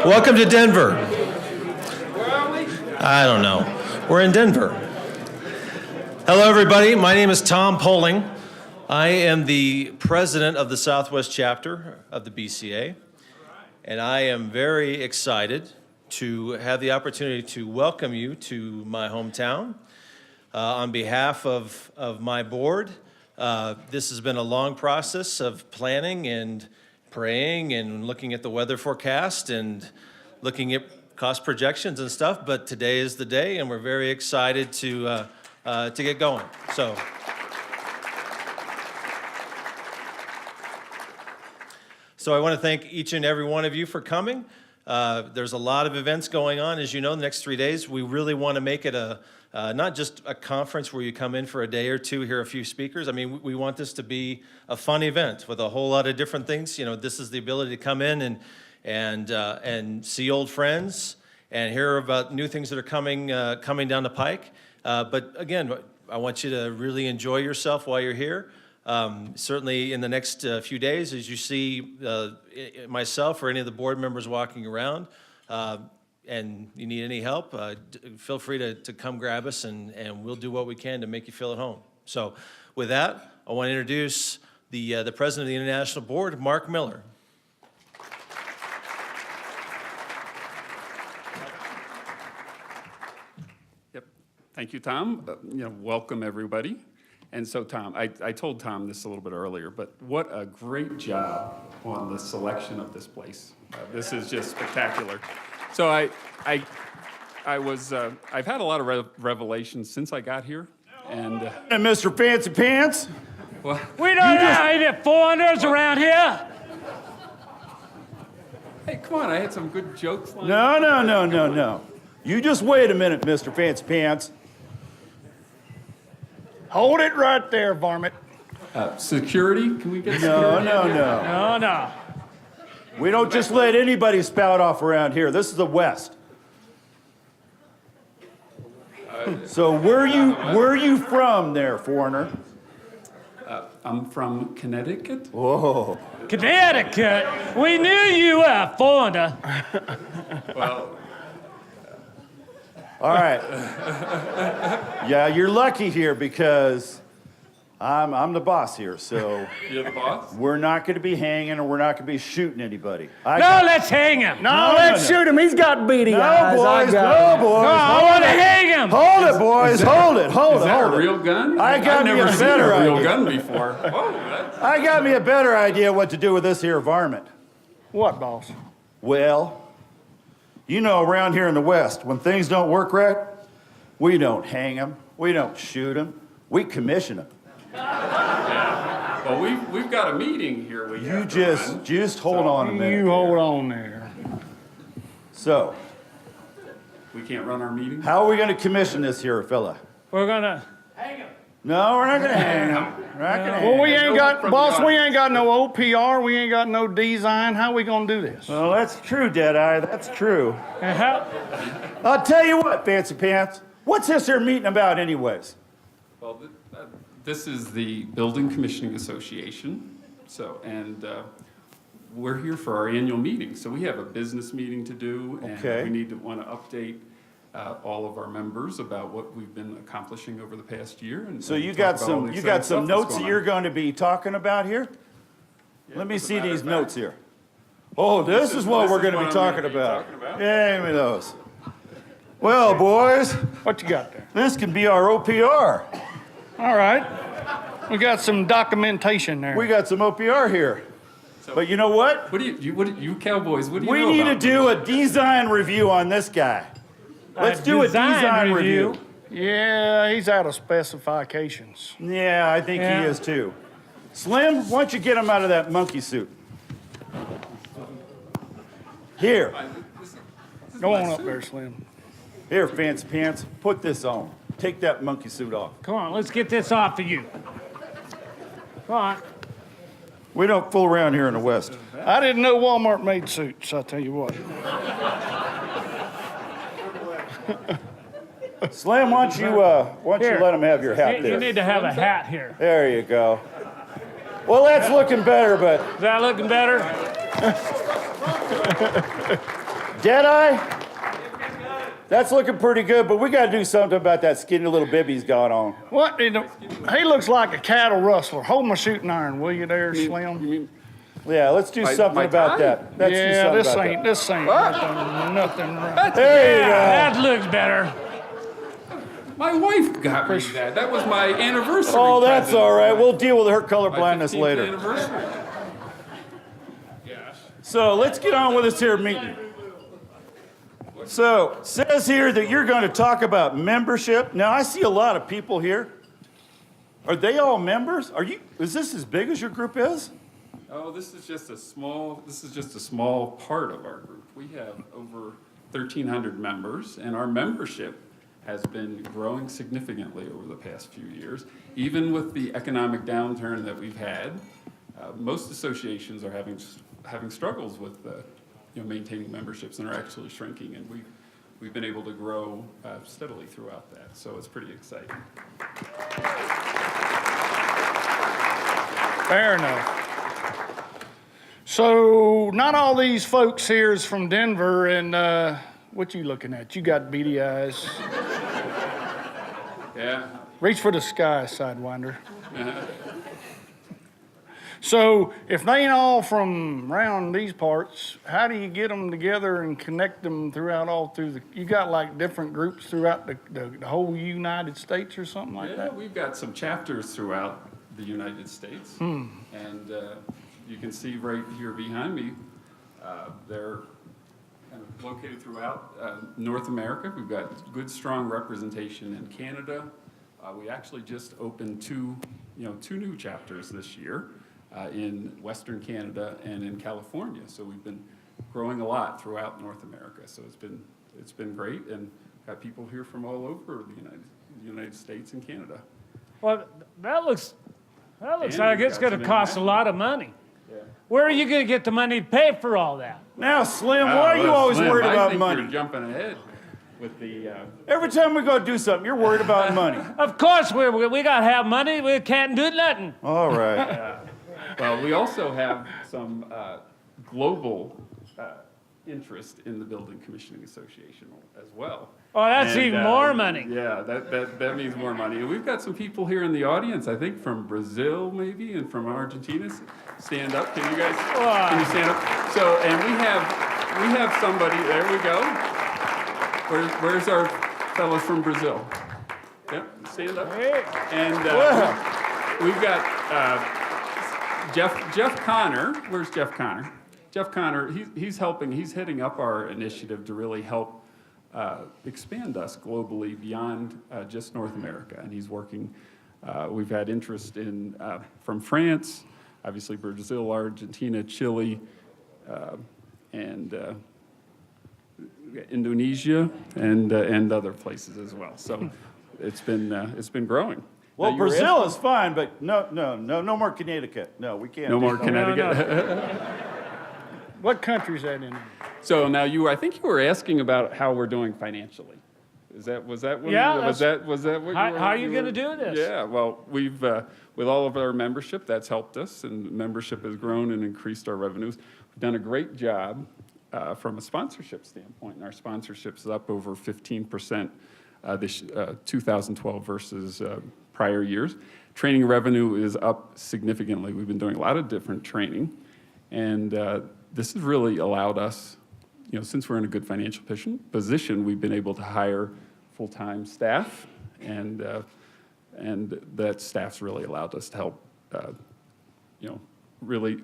Welcome to Denver. Where are we? I don't know. We're in Denver. Hello, everybody. My name is Tom Poling. I am the president of the Southwest chapter of the BCA, and I am very excited to have the opportunity to welcome you to my hometown. On behalf of my board, this has been a long process of planning and praying and looking at the weather forecast and looking at cost projections and stuff, but today is the day, and we're very excited to get going. So I want to thank each and every one of you for coming. There's a lot of events going on. As you know, the next 3 days, we really want to make it not just a conference where you come in for a day or two, hear a few speakers. I mean, we want this to be a fun event with a whole lot of different things. You know, this is the ability to come in and see old friends and hear about new things that are coming down the pike. But again, I want you to really enjoy yourself while you're here. Certainly in the next few days, as you see myself or any of the board members walking around, and you need any help, feel free to come grab us, and we'll do what we can to make you feel at home. So with that, I want to introduce the president of the International Board, Mark Miller. Yep. Thank you, Tom. Welcome everybody. And so, Tom, I told Tom this a little bit earlier, but what a great job on the selection of this place. This is just spectacular. So I've had a lot of revelations since I got here, and Mr. Fancy Pants. well, We don't have any foreigners around here. hey, come on, I had some good jokes. No. You just wait a minute, Mr. Fancy Pants. Hold it right there, varmint. Security? Can we get security? No. No. We don't just let anybody spout off around here. This is the West. So where are you from there, foreigner? I'm from Connecticut. Whoa. Connecticut. We knew you were a foreigner. Well, All right. Yeah, you're lucky here because I'm the boss here, so you're the boss? we're not going to be hanging and we're not going to be shooting anybody. Let's hang him. let's Shoot him. He's got beady eyes. boys, I I want to hang him. Hold it, boys. Hold it. Is that hold a it. real gun? I got I've me never a seen better a real idea. gun before. Whoa, that's... I got me a better idea what to do with this here varmint. What, boss? Well, you know, around here in the West, when things don't work right, we don't hang them, we don't shoot them, we commission them. Yeah. Well, we've got a meeting here. You just hold on a minute. You hold on there. So, We can't run our meeting? how are we going to commission this here fella? We're gonna. No, we're not going to hang him. We're not going to hang Well, we him. ain't got, from boss, the we ain't got no OPR. We ain't got no design. How we gonna do this? Well, that's true, Deadeye. That's true. And how? I'll tell you what, Fancy Pants. What's this here meeting about anyways? Well, this is the Building Commissioning Association. So, and we're here for our annual meeting. So we have a business meeting to do, and Okay. we want to update all of our members about what we've been accomplishing over the past year. And So and you talk got about all some the you exciting got some stuff that's notes that going you're on. going to be talking about here? Yeah, Let me as a see matter these of notes fact, here. Oh, this is what we're going to be I'm talking gonna be about. talking about. Yeah, give me those. Well, boys, What you got there? this can be our OPR. All right. We got some documentation there. We got some OPR here. But you know what? What do you cowboys, what do you We know need to about do a design review on this guy. Let's do a design review. Yeah, he's out of specifications. Yeah, I think Yeah. he is too. Slim, why don't you get him out of that monkey suit? Here. Go on up there, Slim. Here, Fancy Pants, put this on. Take that monkey suit off. Come on, let's get this off of you. Come on. We don't fool around here in the West. I didn't know Walmart made suits, I tell you what. Slim, why don't you Here. let him have your hat You there? need to have a hat here. There you go. Well, that's looking better, but Is that looking better? Deadeye? That's looking pretty good, but we got to do something about that skinny little bib he's got on. What? He looks like a cattle rustler. Hold my shooting iron, will you there, Slim? Yeah, let's do something my about tie? that. Let's do Yeah, something this about ain't, that. this ain't nothing right. There you go. That looks better. My wife got me that. That was my anniversary. Oh, that's present. all right. We'll deal with her color My blindness 15th later. Anniversary. So let's get on with this here meeting. So, it says here that you're going to talk about membership. Now, I see a lot of people here. Are they all members? Is this as big as your group is? Oh, this is just a small part of our group. We have over 1,300 members, and our membership has been growing significantly over the past few years. Even with the economic downturn that we've had, most associations are having struggles with maintaining memberships and are actually shrinking, and we've been able to grow steadily throughout that, so it's pretty exciting. Fair enough. So, not all these folks here is from Denver, and what you looking at? You got beady eyes. Yeah. Reach for the sky, Sidewinder. So, if they ain't all from around these parts, how do you get them together and connect them you got like different groups throughout the whole United States or something like Yeah, that? we've got some chapters throughout the United States, and you can see right here behind me, they're kind of located throughout North America. We've got good, strong representation in Canada. We actually just opened two new chapters this year in Western Canada and in California. So we've been growing a lot throughout North America. So it's been great, and got people here from all over the United States and Canada. Well, that looks And like we've it's got going some to cost a international- lot of money. Yeah. Where are you going to get the money to pay for all that? Now, Slim, why are you always Slim, worried I about think money? You're jumping ahead with the. Every time we go do something, you're worried about money. Of course, we got to have money. We can't do nothing. All right. Well, we also have some global interest in the Building Commissioning Association as well. Oh, that's And, even more money. Yeah, that means more money. And we've got some people here in the audience, I think from Brazil maybe, and from Argentina. Stand up, can you guys? Can you stand up? So, and we have somebody. There we go. Where's our fellows from Brazil? Yep, stand up. Hey. And we've got Jeff Connor. Where's Jeff Connor? Jeff Connor, he's heading up our initiative to really help expand us globally beyond just North America. And he's working, we've had interest from France, obviously Brazil, Argentina, Chile, and Indonesia, and other places as well. So it's been growing. Well, Now, you were Brazil asking- is fine, but no more Connecticut. No, we can't. No do more that. Connecticut. What country's that in? So now I think you were asking about how we're doing financially. Was that what Yeah, was that what you How were? are you going to do this? Yeah, well, we've with all of our membership, that's helped us, and membership has grown and increased our revenues. We've done a great job from a sponsorship standpoint, and our sponsorship's up over 15% this 2012 versus prior years. Training revenue is up significantly. We've been doing a lot of different training, and this has really allowed us, since we're in a good financial position, we've been able to hire full-time staff, and that staff's really allowed us to help, really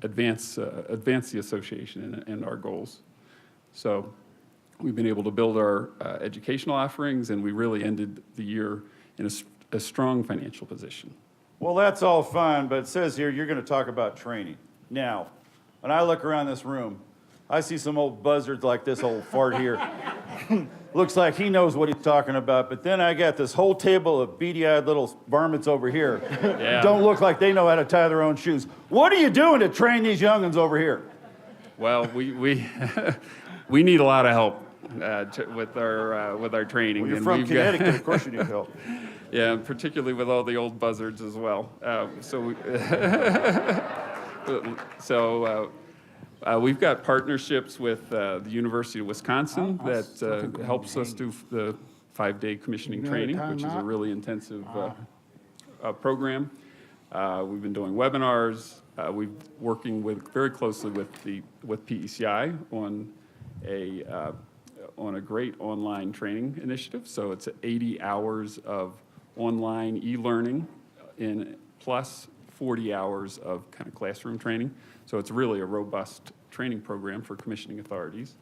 advance the association and our goals. So we've been able to build our educational offerings, and we really ended the year in a strong financial position. Well, that's all fine, but it says here you're going to talk about training. Now, when I look around this room, I see some old buzzards like this old fart here. Looks like he knows what he's talking about, but then I got this whole table of beady-eyed little varmints over here. Yeah. Don't look like they know how to tie their own shoes. What are you doing to train these young'uns over here? Well, we need a lot of help with our training. Well, you're and from we've got- Connecticut, of course you need help. Yeah, and particularly with all the old buzzards as well. We've got partnerships with the University of Wisconsin that helps us do the 5-day commissioning You know the training, time which is a not? really intensive program. We've been doing webinars. We've working very closely with PECI on a great online training initiative. So it's 80 hours of online e-learning plus 40 hours of kind of classroom training. So it's really a robust training program for commissioning authorities.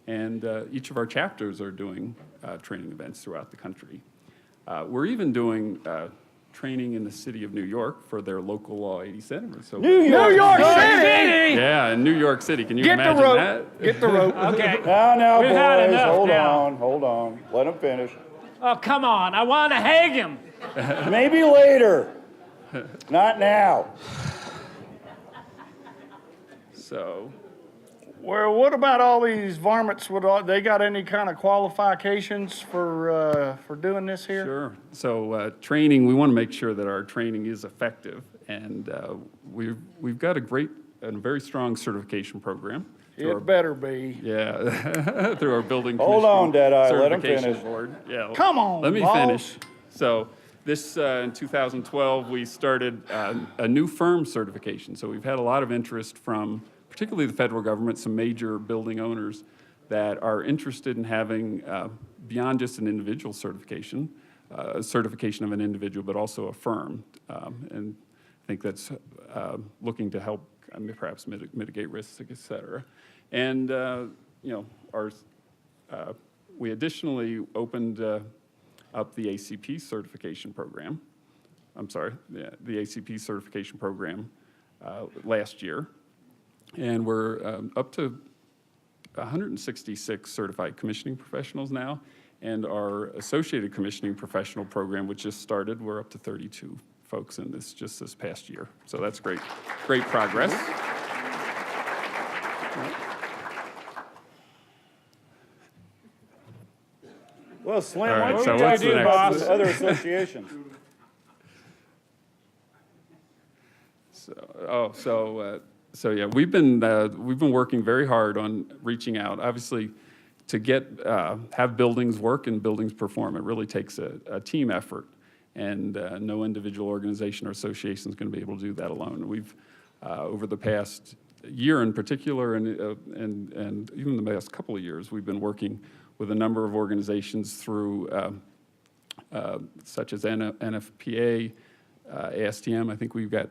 And each of our chapters are doing training events throughout the country. We're even doing training in the city of New York for their local Law 80 Center. So New York City! yeah, in New York City. Can you Get the imagine rope. that? Get the rope. Okay. Now, We've had boys, enough now. hold on. Let him finish. Oh, come on. I want to hang him. Maybe later. Not now. So, Well, what about all these varmints? They got any kind of qualifications for doing this here? sure. So training, we want to make sure that our training is effective. And we've got a great and very strong certification program. through our- It better be. Yeah, through our building Hold commissioning on, Deadeye, let him certification finish. board. Yeah. Come on, Let me boss. finish. So this, in 2012, we started a new firm certification. So we've had a lot of interest from particularly the federal government, some major building owners that are interested in having, beyond just an individual certification, a certification of an individual, but also a firm. And I think that's looking to help perhaps mitigate risks, et cetera. And, we additionally opened up the ACP certification program. I'm sorry, the ACP certification program last year. And we're up to 166 certified commissioning professionals now. And our associated commissioning professional program, which just started, we're up to 32 folks in this just this past year. So that's great progress. Well, Slim, All right, why so don't you what's talk the next about one? the other associations? So yeah, we've been working very hard on reaching out. Obviously, to have buildings work and buildings perform, it really takes a team effort, and no individual organization or association is going to be able to do that alone. We've over the past year in particular, and even the past couple of years, we've been working with a number of organizations through such as NFPA, ASTM. I think we've got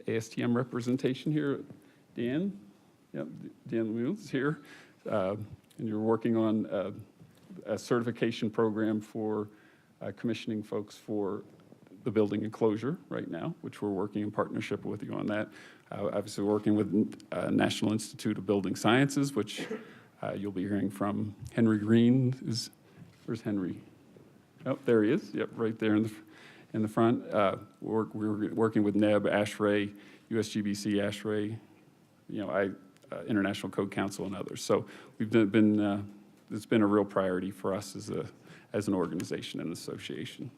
ASTM representation here. Dan? Yep, Dan Lemieux is here. And you're working on a certification program for commissioning folks for the building enclosure right now, which we're working in partnership with you on that. Obviously working with National Institute of Building Sciences, which you'll be hearing from Henry Green. Where's Henry? Oh, there he is. Yep, right there in the front. We're working with NEB, ASHRAE, USGBC, ASHRAE, International Code Council, and others. So we've been it's been a real priority for us as an organization and association.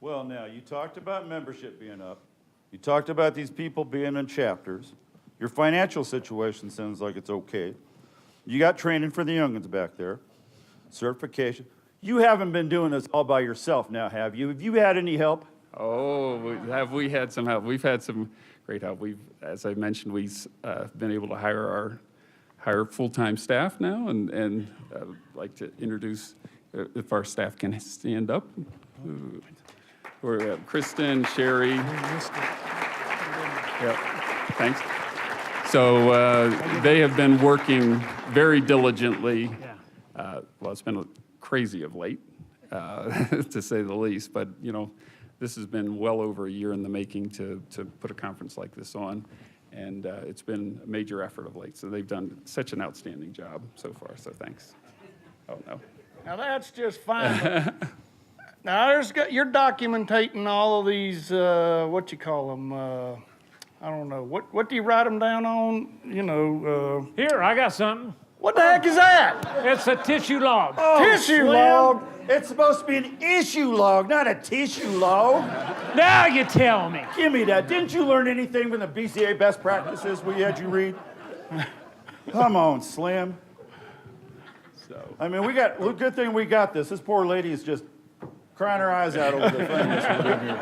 Well, now, you talked about membership being up. You talked about these people being in chapters. Your financial situation sounds like it's okay. You got training for the youngins back there, certification. You haven't been doing this all by yourself now, have you? Have you had any help? Oh, have we had some help? We've had some great help. As I mentioned, we've been able to hire full-time staff now, and I'd like to introduce, if our staff can stand up. We're Kristen, Sherry. Yep, thanks. So they have been working very diligently. Well, it's been crazy of late, to say the least, but this has been well over a year in the making to put a conference like this on, and it's been a major effort of late. So they've done such an outstanding job so far, so thanks. Oh, no. Now that's just fine. Now you're documenting all of these, what you call them, I don't know, what do you write them down on, Here, I got something. what the heck is that? It's a tissue log. Tissue Slim, log? It's supposed to be an issue log, not a tissue log. Now you tell me. Give me that. Didn't you learn anything from the BCA best practices we had you read? Come on, Slim. So, I mean, good thing we got this. This poor lady is just crying her eyes out over the thing that's in here.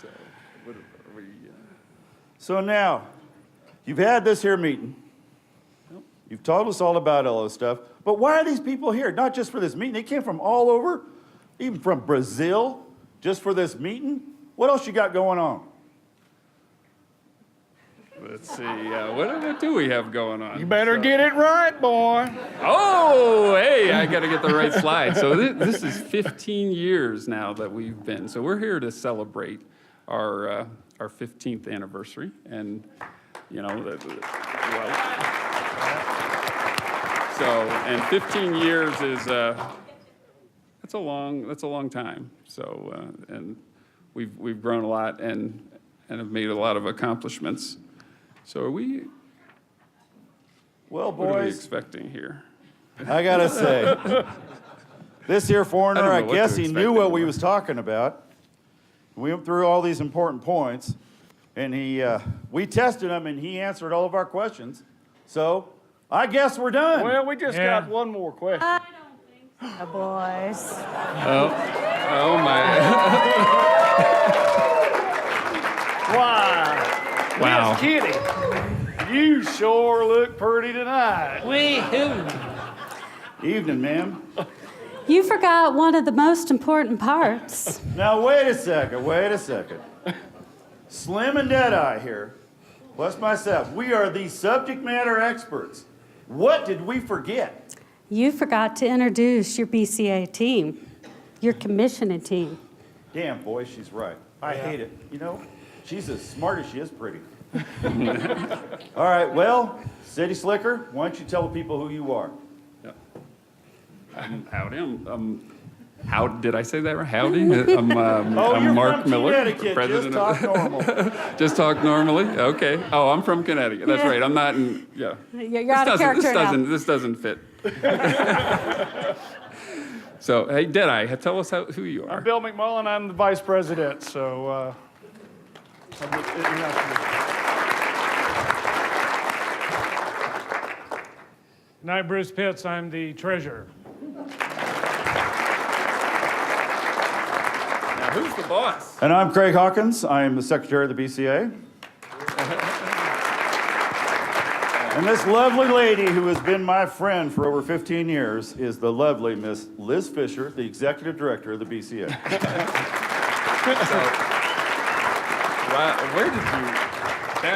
so what are we? So now, you've had this here meeting. You've told us all about all this stuff. But why are these people here? Not just for this meeting. They came from all over, even from Brazil, just for this meeting. What else you got going on? Let's see. What do we have going on? You better get it right, boy. Oh, hey, I got to get the right slide. So this is 15 years now that we've been. So we're here to celebrate our 15th anniversary, and and 15 years is that's a long time. So and we've grown a lot and have made a lot of accomplishments. So are we? Well, What are we boys, expecting here? I gotta say, this here foreigner, I don't know I what guess to he expect knew what we anymore. was talking about. We went through all these important points, and we tested him, and he answered all of our questions. So I guess we're done. Well, we just Yeah. got one more question. I don't think so, boys. Oh my! Why? Wow. Miss Kitty, you sure look pretty tonight. Evening, ma'am. You forgot one of the most important parts. Now, wait a second. Slim and Deadeye here, plus myself, we are the subject matter experts. What did we forget? You forgot to introduce your BCA team, your commissioning team. Damn, boy, she's right. I hate it. She's as smart as she is pretty. All right, well, City Slicker, why don't you tell the people who you are? Howdy. How did I say that right? Howdy. I'm You're Mark from Miller, Connecticut. president Just talk normal. Just talk normally. Okay. Oh, I'm from Connecticut. That's right. I'm not in. Yeah. You're out of character now. This doesn't fit. So, hey, Deadeye, tell us who you are. I'm Bill McMullen. I'm the vice president. So, And I'm Bruce Pitts. I'm the treasurer. Now, who's the boss? And I'm Craig Hawkins. I am the secretary of the BCA. And this lovely lady who has been my friend for over 15 years is the lovely Miss Liz Fisher, the executive director of the BCA. Where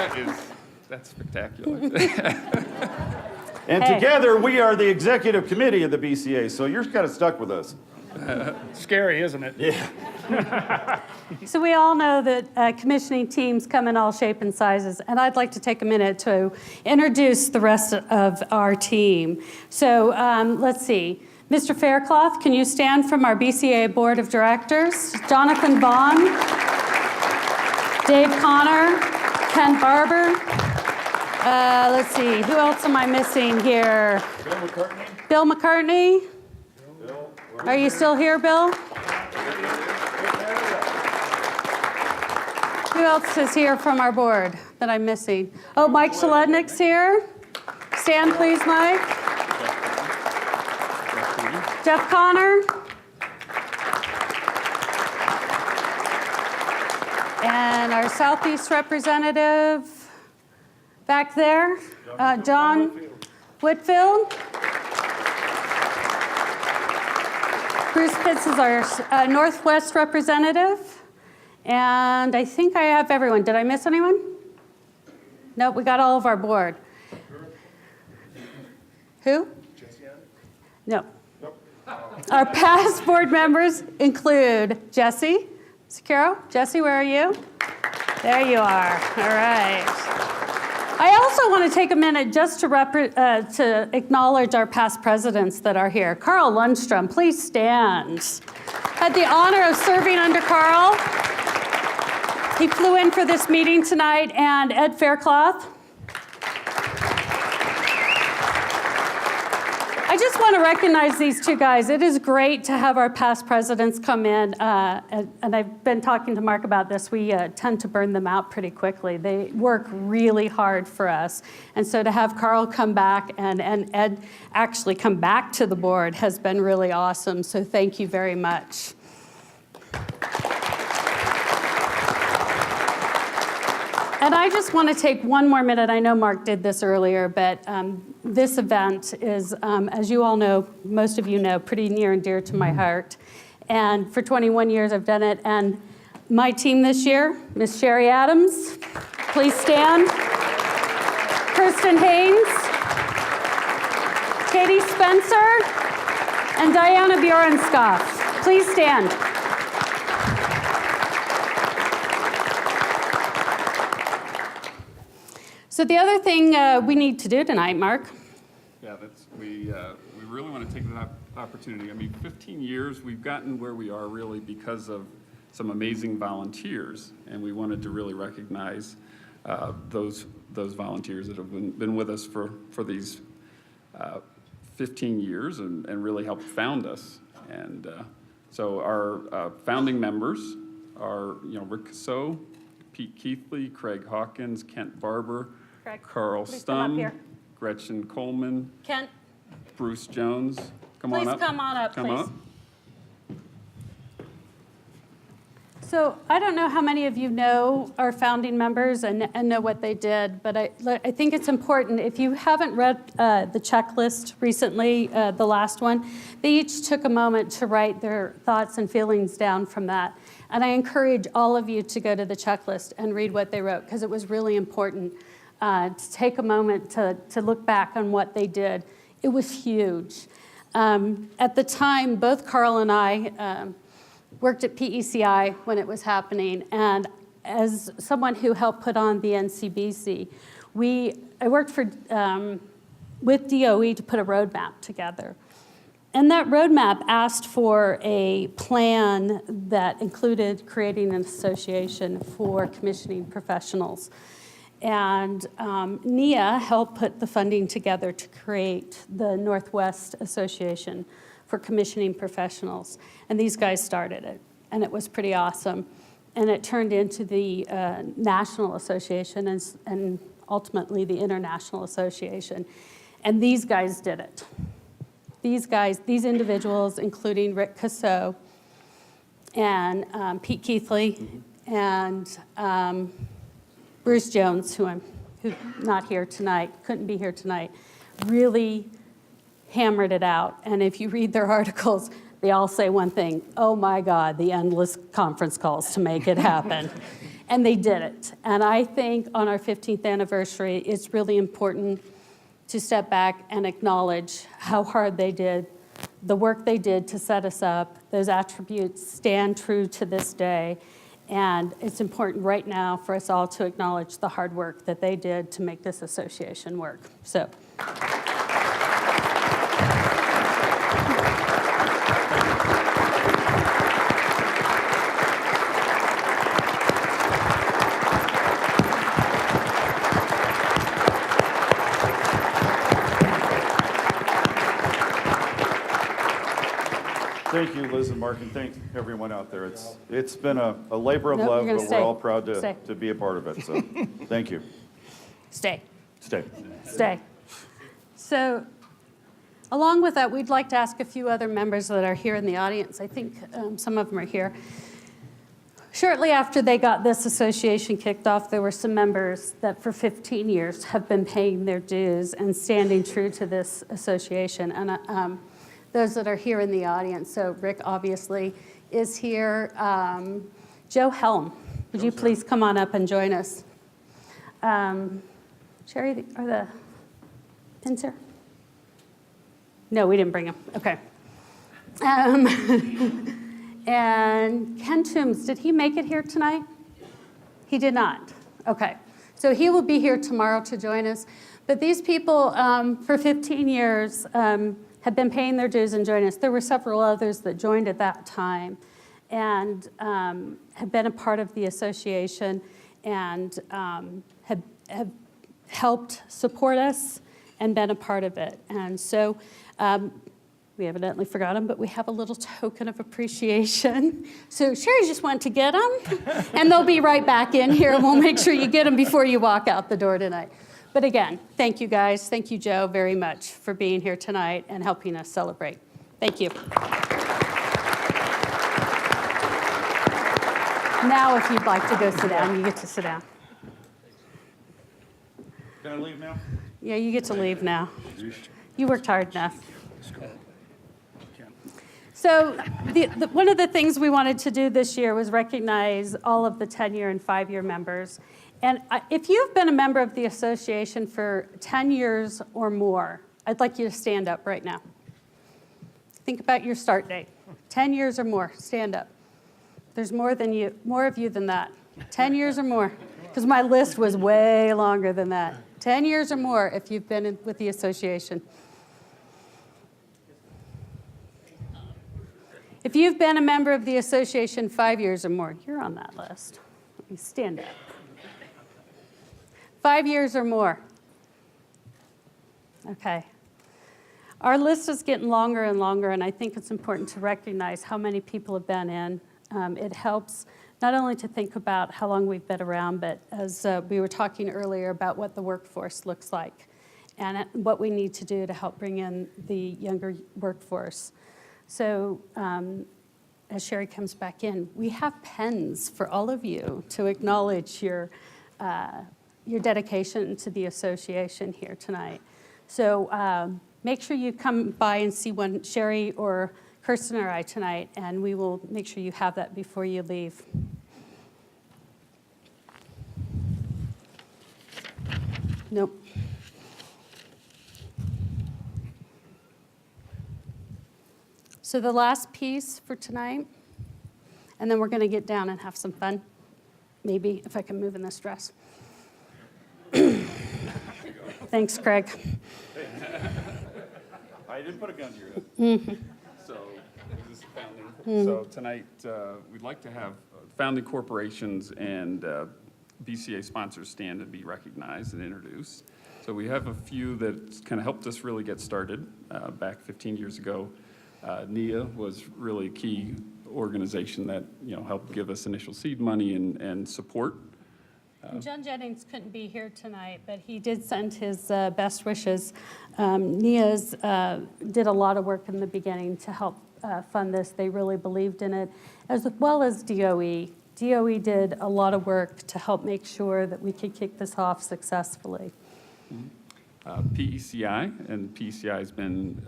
did you? That's spectacular. And Hey. together we are the executive committee of the BCA, so you're kind of stuck with us. scary, isn't it? Yeah. So we all know that commissioning teams come in all shape and sizes, and I'd like to take a minute to introduce the rest of our team. So let's see. Mr. Faircloth, can you stand from our BCA Board of Directors? Jonathan Vaughn, Dave Connor, Ken Barber. Let's see, who else am I missing here? Bill McCartney? Bill McCartney? Are you still here, Bill? Who else is here from our board that I'm missing? Oh, Mike Shalednik's here. Stand, please, Mike. Jeff Connor. And our Southeast representative back there, John Whitfield. Bruce Pitts is our Northwest representative. And I think I have everyone. Did I miss anyone? Nope, we got all of our board. Who? No. Our past board members include Jesse Securo. Jesse, where are you? There you are. All right. I also want to take a minute just to acknowledge our past presidents that are here. Carl Lundstrom, please stand. Had the honor of serving under Carl. He flew in for this meeting tonight, and Ed Faircloth. I just want to recognize these two guys. It is great to have our past presidents come in, and I've been talking to Mark about this. We tend to burn them out pretty quickly. They work really hard for us. And so to have Carl come back and Ed actually come back to the board has been really awesome. So thank you very much. And I just want to take one more minute. I know Mark did this earlier, but this event is, as you all know, most of you know, pretty near and dear to my heart. And for 21 years I've done it. And my team this year, Miss Sherry Adams, please stand. Kirsten Haynes, Katie Spencer, and Diana Bjornskoff. Please stand. So the other thing we need to do tonight, Mark. Yeah, we really want to take that opportunity. I mean, 15 years, we've gotten where we are really because of some amazing volunteers, and we wanted to really recognize those volunteers that have been with us for these 15 years and really helped found us. And so our founding members are, Rick Casso, Pete Keithley, Craig Hawkins, Kent Barber, Craig, Carl please come up Stum, here. Gretchen Coleman, Kent, Bruce Jones. Come on please up. come on up, Come please. up. So I don't know how many of you know our founding members and know what they did, but I think it's important. If you haven't read the checklist recently, the last one, they each took a moment to write their thoughts and feelings down from that. And I encourage all of you to go to the checklist and read what they wrote, because it was really important to take a moment to look back on what they did. It was huge. At the time, both Carl and I worked at PECI when it was happening, and as someone who helped put on the NCBC, I worked with DOE to put a roadmap together. And that roadmap asked for a plan that included creating an association for commissioning professionals. And NIA helped put the funding together to create the Northwest Association for Commissioning Professionals. And these guys started it, and it was pretty awesome. And it turned into the National Association and ultimately the International Association. And these guys did it. These individuals, including Rick Casso and Pete Keithley and Bruce Jones, who's not here tonight, couldn't be here tonight, really hammered it out. And if you read their articles, they all say one thing: oh my God, the endless conference calls to make it happen. And they did it. And I think on our 15th anniversary, it's really important to step back and acknowledge how hard they did, the work they did to set us up. Those attributes stand true to this day. And it's important right now for us all to acknowledge the hard work that they did to make this association work. So. Thank you, Liz and Mark, and thank everyone out there. It's been a labor of Nope, love, you're but gonna we're all stay. proud Stay. to be a part of it. So, thank you. Stay. Stay. Stay. So, along with that, we'd like to ask a few other members that are here in the audience. I think some of them are here. Shortly after they got this association kicked off, there were some members that for 15 years have been paying their dues and standing true to this association. And those that are here in the audience, so Rick obviously is here. Joe Helm, would you please come on up and join us? Sherry, are the pins here? No, we didn't bring them. Okay. And Ken Toombs, did he make it here tonight? He did not. Okay. So he will be here tomorrow to join us. But these people, for 15 years, have been paying their dues and joining us. There were several others that joined at that time and have been a part of the association and have helped support us and been a part of it. And so we evidently forgot them, but we have a little token of appreciation. So Sherry just went to get them, and they'll be right back in here, and we'll make sure you get them before you walk out the door tonight. But again, thank you guys. Thank you, Joe, very much for being here tonight and helping us celebrate. Thank you. Now, if you'd like to go sit down, you get to sit down. Can I leave now? Yeah, you get to leave now. You worked hard enough. So one of the things we wanted to do this year was recognize all of the 10-year and 5-year members. And if you've been a member of the association for 10 years or more, I'd like you to stand up right now. Think about your start date. 10 years or more, stand up. There's more of you than that. 10 years or more, because my list was way longer than that. 10 years or more if you've been with the association. If you've been a member of the association 5 years or more, you're on that list. Let me stand up. 5 years or more. Okay. Our list is getting longer and longer, and I think it's important to recognize how many people have been in. It helps not only to think about how long we've been around, but as we were talking earlier about what the workforce looks like and what we need to do to help bring in the younger workforce. So as Sherry comes back in, we have pens for all of you to acknowledge your dedication to the association here tonight. So make sure you come by and see one, Sherry or Kirsten or I tonight, and we will make sure you have that before you leave. Nope. So the last piece for tonight, and then we're going to get down and have some fun. Maybe, if I can move in this dress. Thanks, Craig. I didn't put a gun to your head. Mm-hmm. So, is this founding? So tonight, we'd like to have founding corporations and BCA sponsors stand and be recognized and introduced. So we have a few that kind of helped us really get started back 15 years ago. NIA was really a key organization that helped give us initial seed money and support. John Jennings couldn't be here tonight, but he did send his best wishes. NIA's did a lot of work in the beginning to help fund this. They really believed in it, as well as DOE. DOE did a lot of work to help make sure that we could kick this off successfully. PECI, and PECI has been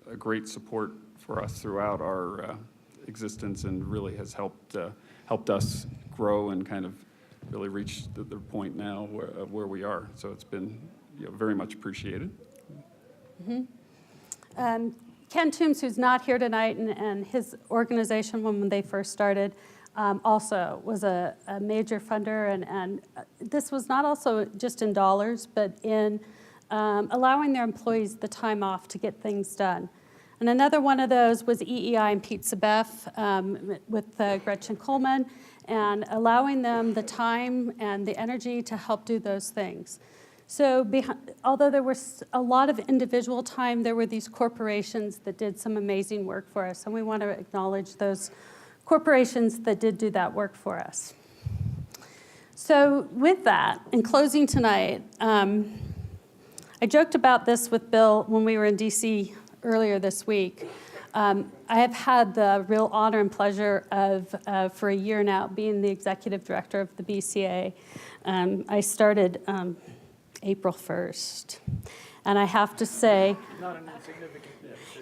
a great support for us throughout our existence and really has helped us grow and kind of really reach the point now where we are. So it's been very much appreciated. Mm-hmm. Ken Toombs, who's not here tonight, and his organization when they first started, also was a major funder, and this was not also just in dollars, but in allowing their employees the time off to get things done. And another one of those was EEI and Pizza Beth with Gretchen Coleman, and allowing them the time and the energy to help do those things. So although there was a lot of individual time, there were these corporations that did some amazing work for us, and we want to acknowledge those corporations that did do that work for us. So with that, in closing tonight, I joked about this with Bill when we were in DC earlier this week. I have had the real honor and pleasure of, for a year now, being the executive director of the BCA. I started April 1st. And I have to say,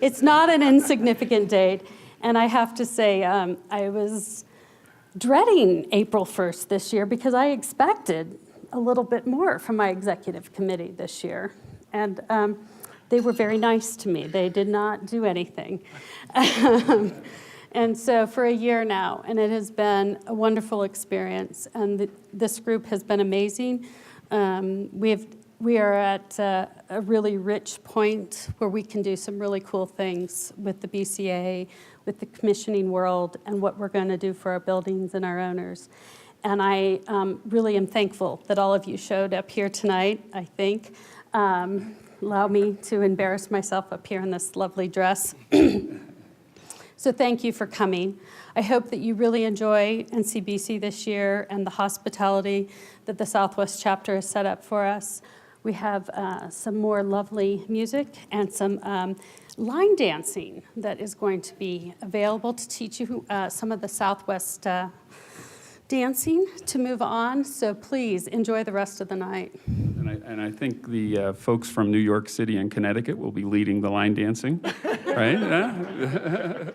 it's not an insignificant date. And I have to say, I was dreading April 1st this year because I expected a little bit more from my executive committee this year. And they were very nice to me. They did not do anything. And so for a year now, and it has been a wonderful experience. And this group has been amazing. We are at a really rich point where we can do some really cool things with the BCA, with the commissioning world, and what we're going to do for our buildings and our owners. And I really am thankful that all of you showed up here tonight, I think. allow me to embarrass myself up here in this lovely dress. So thank you for coming. I hope that you really enjoy NCBC this year and the hospitality that the Southwest chapter has set up for us. We have some more lovely music and some line dancing that is going to be available to teach you some of the Southwest dancing to move on. So please enjoy the rest of the night. And I think the folks from New York City and Connecticut will be leading the line dancing, right? Yeah?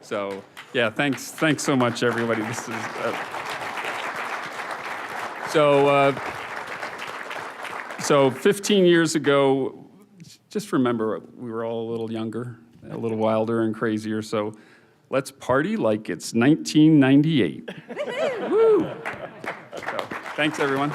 So, yeah, thanks so much, everybody. This is so 15 years ago, just remember we were all a little younger, a little wilder and crazier. So let's party like it's 1998. Woo! So, thanks, everyone.